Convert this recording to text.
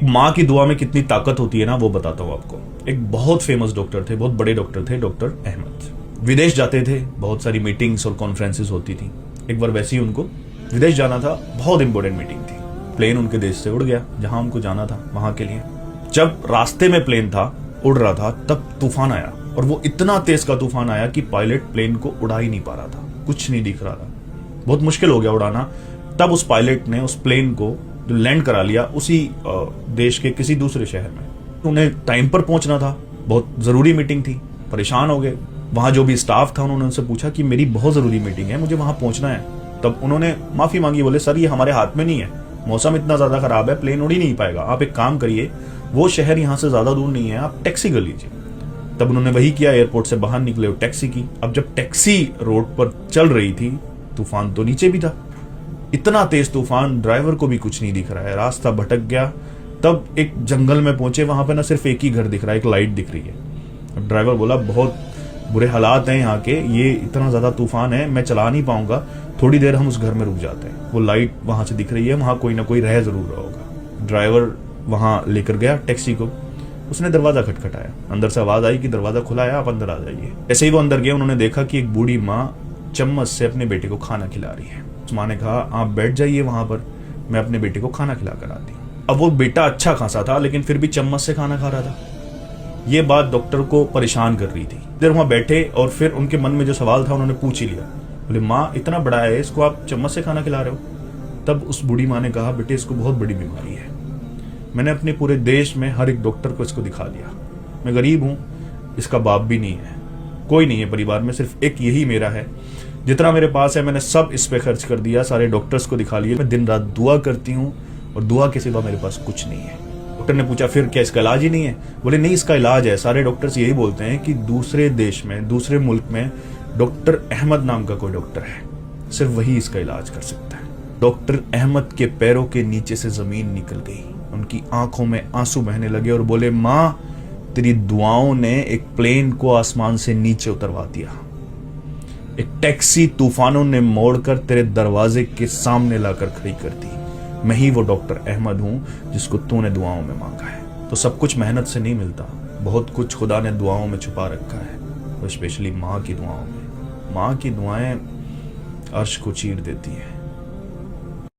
माँ की दुआ में कितनी ताकत होती है ना, वो बताता हूँ आपको। एक बहुत फेमस डॉक्टर थे, बहुत बड़े डॉक्टर थे, डॉक्टर अहमद। विदेश जाते थे, बहुत सारी मीटिंग्स और कॉन्फ्रेंसेस होती थी। एक बार वैसे ही उनको विदेश जाना था, बहुत इंपॉर्टेंट मीटिंग थी। प्लेन उनके देश से उड़ गया जहां उनको जाना था, वहां के लिए। जब रास्ते में प्लेन था, उड़ रहा था, तब तूफान आया, और वो इतना तेज का तूफान आया कि पायलट प्लेन को उड़ा ही नहीं पा रहा था, कुछ नहीं दिख रहा था, बहुत मुश्किल हो गया उड़ाना। तब उस पायलट ने उस प्लेन को जो लैंड करा लिया उसी देश के किसी दूसरे शहर में। उन्हें टाइम पर पहुंचना था, बहुत जरूरी मीटिंग थी, परेशान हो गए। वहां जो भी स्टाफ था उन्होंने उनसे पूछा कि मेरी बहुत जरूरी मीटिंग है, मुझे वहां पहुंचना है। तब उन्होंने माफी मांगी, बोले सर ये हमारे हाथ में नहीं है, मौसम इतना ज्यादा खराब है, प्लेन उड़ ही नहीं पाएगा। आप एक काम करिए, वो शहर यहाँ से ज्यादा दूर नहीं है, आप टैक्सी कर लीजिए। तब उन्होंने वही किया, एयरपोर्ट से बाहर निकले और टैक्सी की। अब जब टैक्सी रोड पर चल रही थी, तूफान तो नीचे भी था, इतना तेज तूफान, ड्राइवर को भी कुछ नहीं दिख रहा है, रास्ता भटक गया। तब एक जंगल में पहुंचे, वहां पे ना सिर्फ एक ही घर दिख रहा है, एक लाइट दिख रही है। अब ड्राइवर बोला बहुत बुरे हालात हैं यहाँ के, ये इतना ज्यादा तूफान है, मैं चला नहीं पाऊंगा, थोड़ी देर हम उस घर में रुक जाते हैं, वो लाइट वहां से दिख रही है, वहां कोई ना कोई रह जरूर रहा होगा। ड्राइवर वहां लेकर गया टैक्सी को, उसने दरवाजा खटखटाया, अंदर से आवाज आई कि दरवाजा खुला है, आप अंदर आ जाइए। ऐसे ही वो अंदर गए, उन्होंने देखा कि एक बूढ़ी माँ चम्मच से अपने बेटे को खाना खिला रही है। उस माँ ने कहा आप बैठ जाइए वहां पर, मैं अपने बेटे को खाना खिला कर आती हूँ। अब वो बेटा अच्छा खासा था, लेकिन फिर भी चम्मच से खाना खा रहा था। ये बात डॉक्टर को परेशान कर रही थी। देर वहां बैठे और फिर उनके मन में जो सवाल था उन्होंने पूछ ही लिया, बोले माँ इतना बड़ा है, इसको आप चम्मच से खाना खिला रहे हो? तब उस बूढ़ी माँ ने कहा बेटे इसको बहुत बड़ी बीमारी है, मैंने अपने पूरे देश में हर एक डॉक्टर को इसको दिखा दिया, मैं गरीब हूं, इसका बाप भी नहीं है, कोई नहीं है परिवार में, सिर्फ एक यही मेरा है, जितना मेरे पास है मैंने सब इस पे खर्च कर दिया, सारे डॉक्टर्स को दिखा लिए, मैं दिन रात दुआ करती हूँ और दुआ के सिवा मेरे पास कुछ नहीं है। डॉक्टर ने पूछा फिर क्या इसका इलाज ही नहीं है? बोले नहीं, इसका इलाज है। सारे डॉक्टर्स यही बोलते हैं कि दूसरे देश में, दूसरे मुल्क में डॉक्टर अहमद नाम का कोई डॉक्टर है, सिर्फ वही इसका इलाज कर सकता है। डॉक्टर अहमद के पैरों के नीचे से जमीन निकल गई, उनकी आंखों में आंसू बहने लगे और बोले माँ तेरी दुआओं ने एक प्लेन को आसमान से नीचे उतरवा दिया, एक टैक्सी तूफानों ने मोड़कर तेरे दरवाजे के सामने लाकर खड़ी कर दी। मैं ही वो डॉक्टर अहमद हूं जिसको तूने दुआओं में मांगा है। तो सब कुछ मेहनत से नहीं मिलता, बहुत कुछ खुदा ने दुआओं में छुपा रखा है, और स्पेशली माँ की दुआओं में। माँ की दुआएं अर्श को चीर देती हैं।